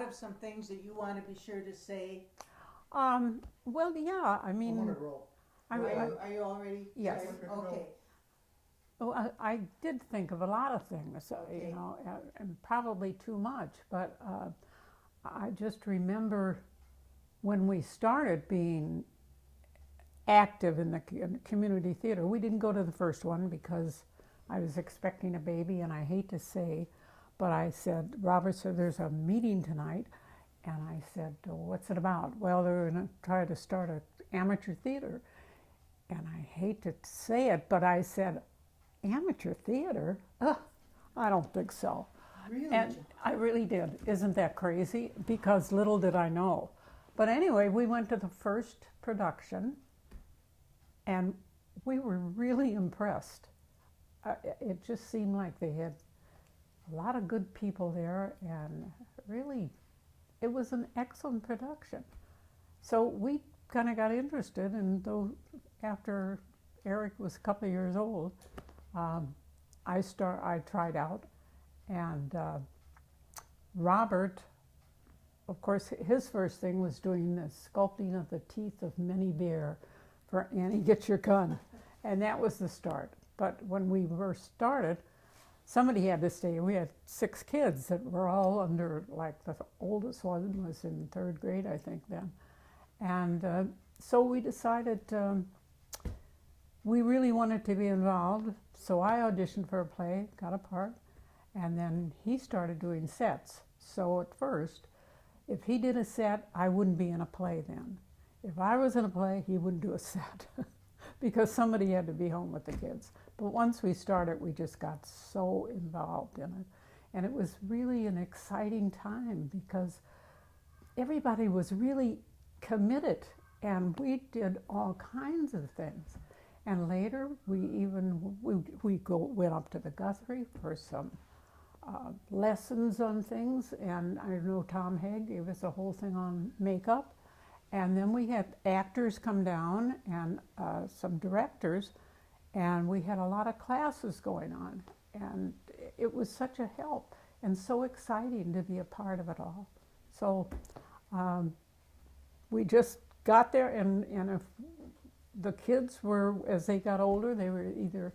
of some things that you want to be sure to say? Well, yeah, I I'm on mean, a roll. Are you already? Yes. Okay. oh, I did think of a lot of things, Okay. and probably too much, but I just remember when we started being active in the community theater. We didn't go to the first one because I was expecting a baby, and I hate to say, but I said, Robert said, there's a meeting tonight. And I said, oh, what's it about? Well, they're going to try to start an amateur theater. And I hate to say it, but I said, amateur theater? Ugh, I don't think so. Really? And I really did. Isn't that crazy? Because little did I know. But anyway, we went to the first production, and we were really impressed. It just seemed like they had a lot of good people there, and really, it was an excellent production. So we kind of got interested, and though after Eric was a couple of years old, I tried out, and Robert, of course, his first thing was doing the sculpting of the teeth of Minnie Bear for Annie Get Your Gun, and that was the start. But when we first started, somebody had to stay. We had 6 kids that were all under, like the oldest one was in 3rd grade, I think then. And so we decided we really wanted to be involved. So I auditioned for a play, got a part, and then he started doing sets. So at first, if he did a set, I wouldn't be in a play then. If I was in a play, he wouldn't do a set because somebody had to be home with the kids. But once we started, we just got so involved in it. And it was really an exciting time because everybody was really committed, and we did all kinds of things. And later, we went up to the Guthrie for some lessons on things. And I know Tom Haig gave us a whole thing on makeup. And then we had actors come down and some directors, and we had a lot of classes going on. And it was such a help and so exciting to be a part of it all. So we just got there, and if the kids were, as they got older, they were either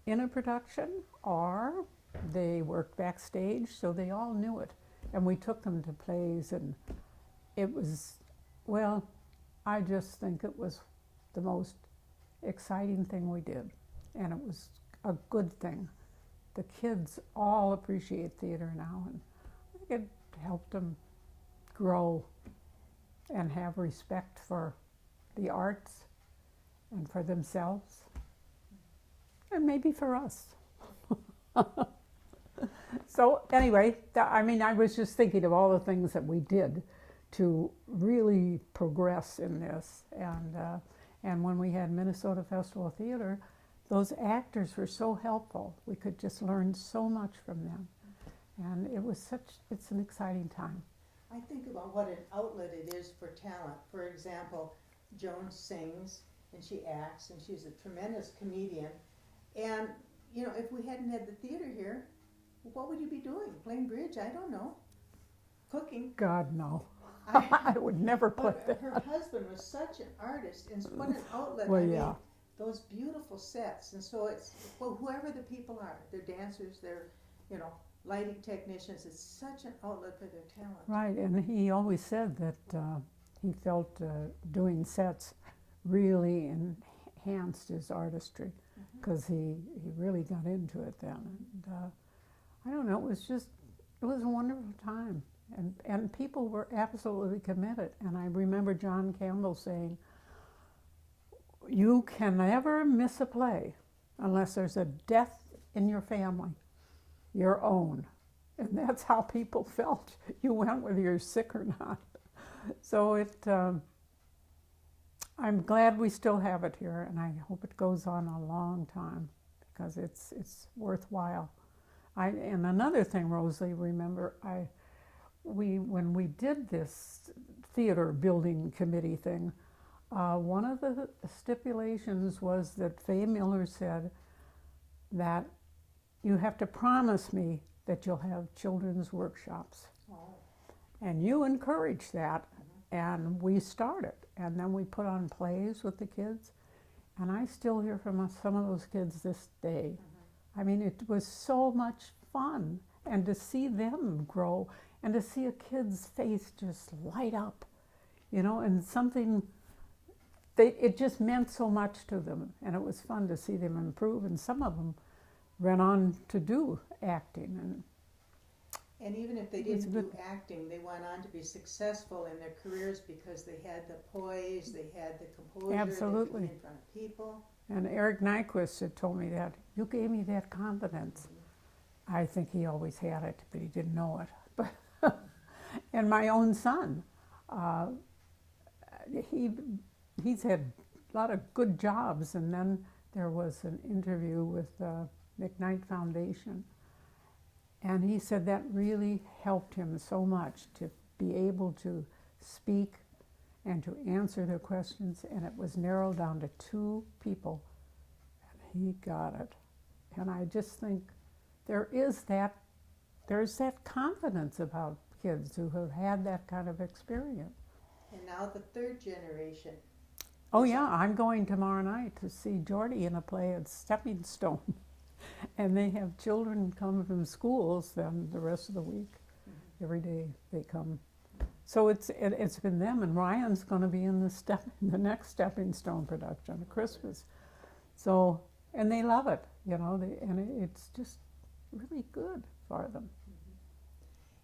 in a production or they worked backstage, so they all knew it. And we took them to plays, and it was, well, I just think it was the most exciting thing we did, and it was a good thing. The kids all appreciate theater now, and I think it helped them grow and have respect for the arts and for themselves, and maybe for us. So anyway, I mean, I was just thinking of all the things that we did to really progress in this. And when we had Minnesota Festival Theater, those actors were so helpful. We could just learn so much from them. And it's an exciting time. I think about what an outlet it is for talent. For example, Joan sings and she acts, and she's a tremendous comedian. And, you know, if we hadn't had the theater here, what would you be doing? Playing bridge? I don't know. Cooking? God, no. I would never put that. Her husband was such an artist, and what an outlet. Well, I mean, yeah. those beautiful sets. And so it's, well, whoever the people are, they're dancers, they're, you know, lighting technicians, it's such an outlet for their talent. Right, and he always said that he felt doing sets really enhanced his artistry, because he really got into it then. And I don't know, it was a wonderful time. And people were absolutely committed. And I remember John Campbell saying, you can never miss a play unless there's a death in your family, your own. And that's how people felt. You went whether you're sick or not. So I'm glad we still have it here, and I hope it goes on a long time, because it's worthwhile. And another thing, Rosalie, remember, when we did this theater building committee thing, one of the stipulations was that Faye Miller said that you have to promise me that you'll have children's workshops. Oh. And you encouraged that, and we started. And then we put on plays with the kids, and I still hear from some of those kids this day. I mean, it was so much fun, and to see them grow, and to see a kid's face just light up, you know, and something, it just meant so much to them, and it was fun to see them improve, and some of them went on to do acting. And even if they didn't do acting, they went on to be successful in their careers because they had the poise, they had the composure, Absolutely. they could be in front of people. And Eric Nyquist had told me that, you gave me that confidence. I think he always had it, but he didn't know it. But and my own son, he's had a lot of good jobs, and then there was an interview with the McKnight Foundation, and he said that really helped him so much to be able to speak and to answer their questions, and it was narrowed down to 2 people, and he got it. And I just think there's that confidence about kids who have had that kind of experience. And now the 3rd generation. Oh yeah, I'm going tomorrow night to see Jordy in a play at Stepping Stone. And they have children come from schools then the rest of the week. Every day they come. So it's been them, and Ryan's going to be in the next Stepping Stone production at Christmas. So, and they love it, you know, and it's just really good for them.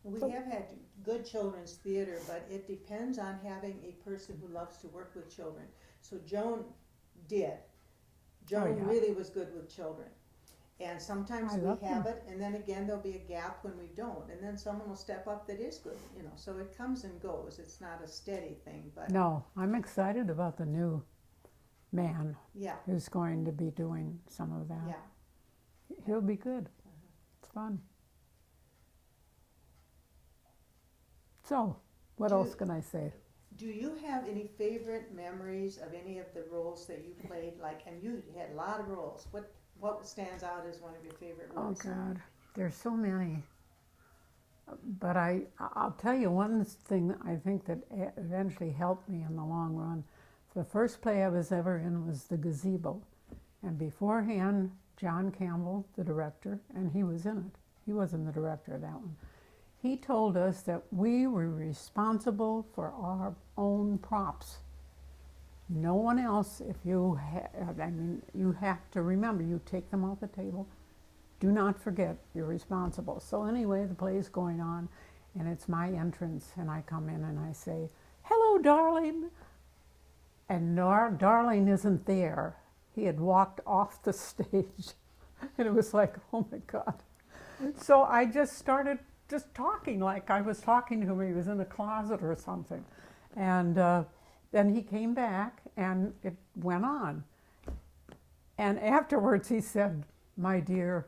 We have had good children's theater, but it depends on having a person who loves to work with children. So Joan did. Joan really was good with children. And sometimes we have it, and then again there'll be a gap when we don't, and then someone will step up that is good, you know. So it comes and goes. It's not a steady thing, but no, I'm excited about the new man who's going to be doing some of that. Yeah, he'll be good. It's fun. So, what else can I say? Do you have any favorite memories of any of the roles that you played? Like, and you had a lot of roles. What stands out as one of your favorite roles? Oh God, there's so many. But I'll tell you one thing I think that eventually helped me in the long run. The first play I was ever in was The Gazebo. And beforehand, John Campbell, the director, and he was in it. He wasn't the director of that one. He told us that we were responsible for our own props. No one else, if you you have to remember, you take them off the table. Do not forget, you're responsible. So anyway, the play is going on, and it's my entrance, and I come in and I say, "Hello, darling." And darling isn't there. He had walked off the stage, and it was like, oh my God. So I just started talking like I was talking to him. He was in a closet or something. And then he came back, and it went on. And afterwards he said, "My dear,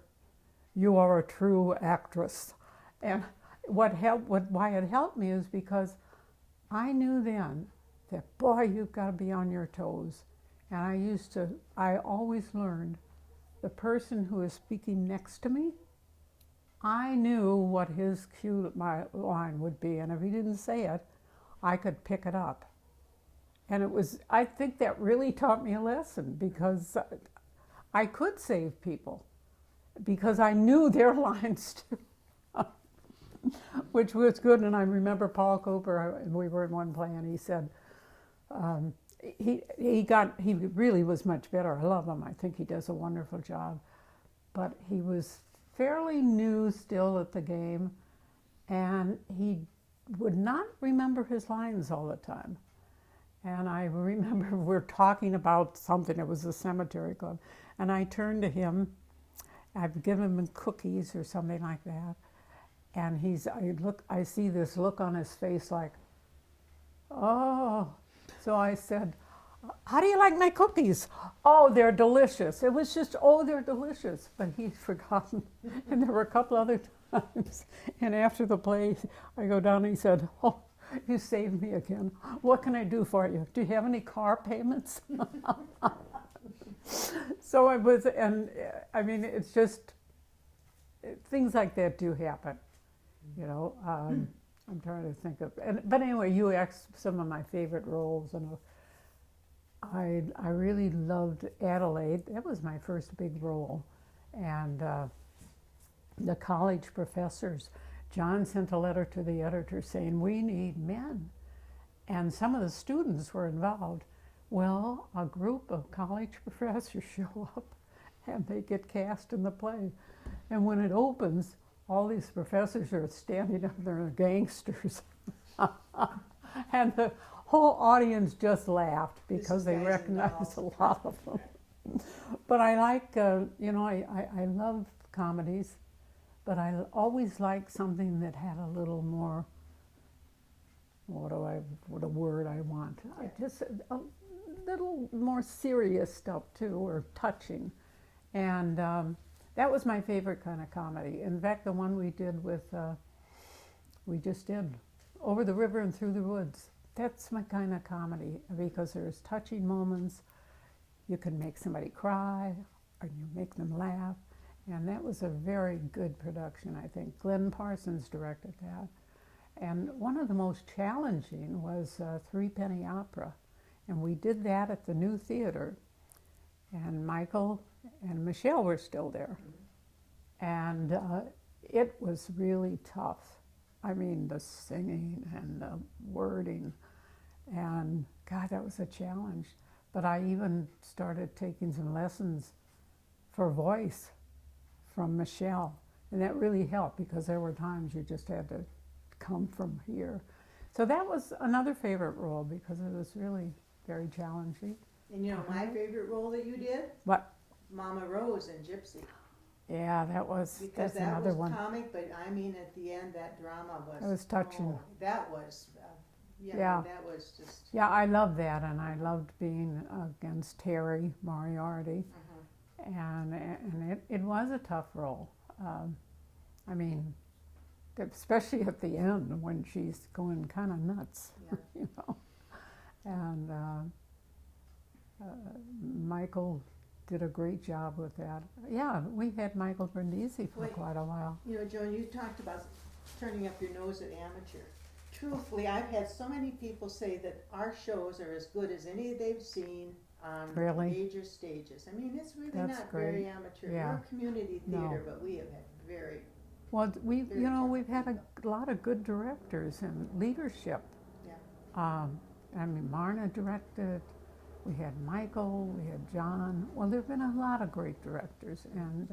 you are a true actress." And why it helped me is because I knew then that, boy, you've got to be on your toes. And I always learned the person who is speaking next to me, I knew what his my line would be. And if he didn't say it, I could pick it up. And I think that really taught me a lesson, because I could save people because I knew their lines too, which was good. And I remember Paul Cooper, we were in one play, and he said, he really was much better. I love him. I think he does a wonderful job. But he was fairly new still at the game, and he would not remember his lines all the time. And I remember we're talking about something, it was a cemetery club, and I turned to him, I've given him cookies or something like that, and I see this look on his face like, oh. So I said, "How do you like my cookies?" "Oh, they're delicious." It was just, "Oh, they're delicious." But he'd forgotten. And there were a couple other times. And after the play, I go down and he said, "Oh, you saved me again. What can I do for you? Do you have any car payments?" So it was, and I mean, it's just, things like that do happen, you know. I'm trying to think of, but anyway, you asked some of my favorite roles, and I really loved Adelaide. That was my first big role, and the college professors. John sent a letter to the editor saying we need men, and some of the students were involved. Well, a group of college professors show up, and they get cast in the play, and when it opens, all these professors are standing up there, gangsters. And the whole audience just laughed because they recognized a lot of them. But I like, I love comedies, but I always like something that had a little more, what a word I want. Just a little more serious stuff too, or touching. And that was my favorite kind of comedy. In fact, the one we did we just did Over the River and Through the Woods. That's my kind of comedy because there's touching moments. You can make somebody cry or you make them laugh. And that was a very good production, I think. Glenn Parsons directed that. And one of the most challenging was Three Penny Opera. And we did that at the New Theater. And Michael and Michelle were still there. And it was really tough. I mean, the singing and the wording. And God, that was a challenge. But I even started taking some lessons for voice from Michelle. And that really helped because there were times you just had to come from here. So that was another favorite role because it was really very challenging. And you know my favorite role that you did? What? Mama Rose in Gypsy. Yeah, that's another one. Because that was comic, but I mean at the end that drama was... It was touching. Oh, that was, yeah. That was just... Yeah, I loved that, and I loved being against Terry Moriarty. And it was a tough role. I mean, especially at the end when she's going kind of nuts, you know. And Michael did a great job with that. Yeah, we had Michael Brindisi for quite a while. You know, Joan, you talked about turning up your nose at amateur. Truthfully, I've had so many people say that our shows are as good as any they've seen on major stages. I mean, it's really not very amateur. We're a community theater, but we have had very... Well, we've had a lot of good directors and leadership. Yeah. I mean, Marna directed. We had Michael, we had John. Well, there have been a lot of great directors and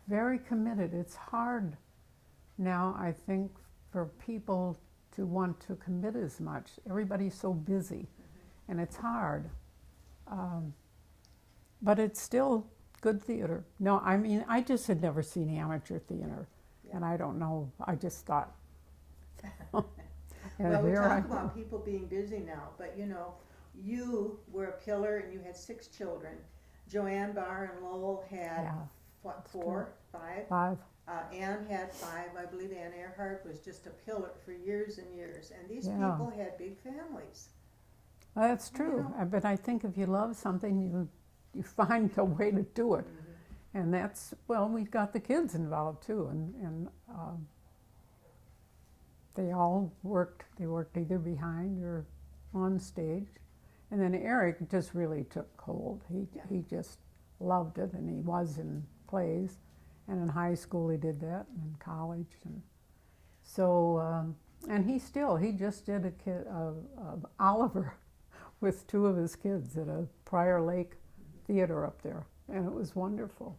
very committed. It's hard now, I think, for people to want to commit as much. Everybody's so busy, and it's hard. But it's still good theater. No, I mean, I just had never seen amateur theater, and I don't know. I just thought. Well, we talk about people being busy now, but you know, you were a pillar and you had 6 children. Joanne Barr and Lowell had, what, 4, 5? 5. Anne had 5. I believe Anne Earhart was just a pillar for years and years. And these people had big families. Well, that's true. But I think if you love something, you find a way to do it. And that's, well, we got the kids involved too. And they all worked. They worked either behind or on stage. And then Eric just really took hold. He just loved it, and he was in plays. And in high school he did that, and in college. And so, and he just did a kid of Oliver with 2 of his kids at a Prior Lake theater up there. And it was wonderful.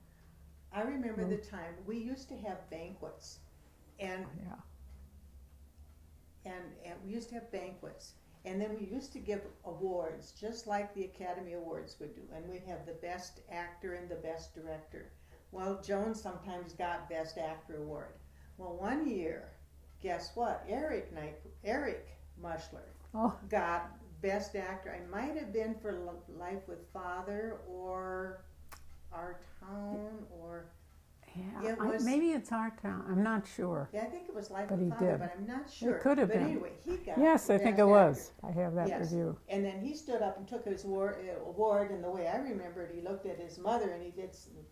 I remember the time we used to have banquets. And we used to have banquets. And then we used to give awards, just like the Academy Awards would do. And we'd have the best actor and the best director. Well, Joan sometimes got Best Actor Award. Well, one year, guess what? Eric Mushler got Best Actor. I might have been for Life with Father or Our Town or... Yeah, It was- maybe it's our town. I'm not sure. Yeah, I think it was Life But of he Father, did. but I'm not sure. It could have But been. anyway, he got Yes, I think Best it was. Actor. I have that Yes. review. And then he stood up and took his award, and the way I remember it, he looked at his mother and he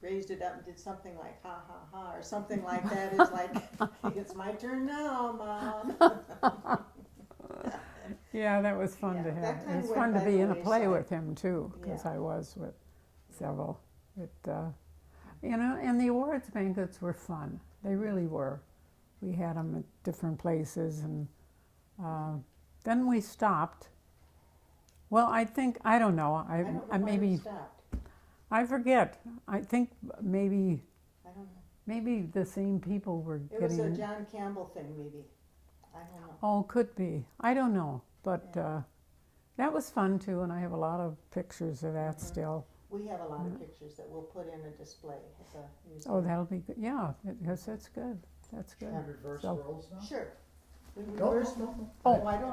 raised it up and did something like ha ha ha or something like that. It's like, it's my turn now, Mom. Yeah, that was fun Yeah, to that have. It kinda was went fun to by be the in a play wayside. with him too, because Yeah. I was with several. And the awards banquets were fun. They really were. We had them at different places, and then we stopped. Well, I don't know. I don't know I why we maybe stopped. I forget. I think maybe I don't know. maybe the same people were It was a getting. John Campbell thing, maybe. I don't know. Oh, could be. I don't know, but Yeah. that was fun too, and I have a lot of pictures of that Mhm. still. We have a lot Yeah. of pictures that we'll put in a display at the museum. Oh, that'll be good. Yeah, because that's good. That's good. And reverse So- roles now? Sure. We No, reversed no, them. no. Oh, I don't